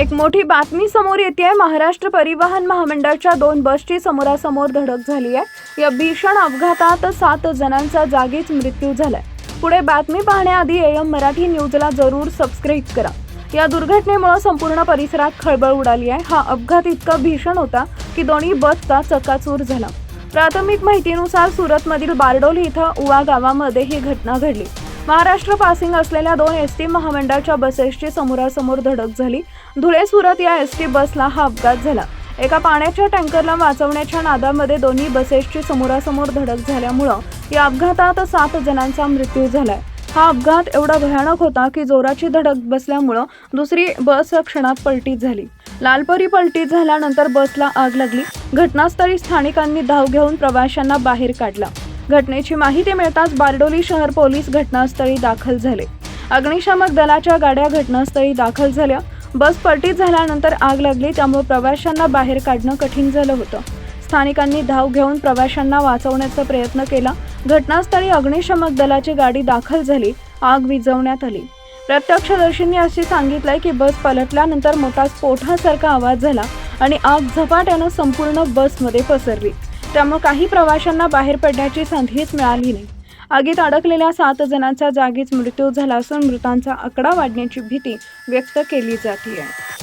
एक मोठी बातमी समोर येते। महाराष्ट्र परिवहन महामंडळाच्या 2 बसची समोरासमोर धडक झाली आहे। या भीषण अपघातात 7 जणांचा जागीच मृत्यू झालाय। पुढे बातमी पाहण्याआधी AM मराठी न्यूजला जरूर सबस्क्राइब करा। या दुर्घटनेमुळे संपूर्ण परिसरात खळबळ उडाली आहे। हा अपघात इतका भीषण होता की दोन्ही बसचा चक्काचूर झाला। प्राथमिक माहितीनुसार सुरतमधील बारडोली इथं उवा गावामध्ये ही घटना घडली। महाराष्ट्र पासिंग असलेल्या 2 एसटी महामंडळाच्या बसेसची समोरासमोर धडक झाली। धुळे सुरत या एसटी बसला हा अपघात झाला। एका पाण्याच्या टँकरला वाचवण्याच्या नादामध्ये दोन्ही बसेसची समोरासमोर धडक झाल्यामुळे या अपघातात 7 जणांचा मृत्यू झालाय। हा अपघात एवढा भयानक होता की जोराची धडक बसल्यामुळे दुसरी बस क्षणात पलटी झाली। लालपरी पलटी झाल्यानंतर बसला आग लागली। घटनास्थळी स्थानिकांनी धाव घेऊन प्रवाशांना बाहेर काढला। घटनेची माहिती मिळताच बारडोली शहर पोलीस घटनास्थळी दाखल झाले। अग्निशमक दलाच्या गाड्या घटनास्थळी दाखल झाल्या। बस पलटी झाल्यानंतर आग लागली, त्यामुळे प्रवाशांना बाहेर काढणं कठीण झालं होतं। स्थानिकांनी धाव घेऊन प्रवाशांना वाचवण्याचा प्रयत्न केला। घटनास्थळी अग्निशमक दलाची गाडी दाखल झाली। आग विझवण्यात आली। प्रत्यक्षदर्शींनी असे सांगितले की बस पलटल्यानंतर मोठा स्फोटासारखा आवाज झाला आणि आग झपाट्यानं संपूर्ण बसमध्ये पसरली। त्यामुळे काही प्रवाशांना बाहेर पडण्याची संधीच मिळाली नाही। आगीत अडकलेल्या 7 जणांचा जागीच मृत्यू झाला असून मृतांचा आकडा वाढण्याची भीती व्यक्त केली जाते आहे।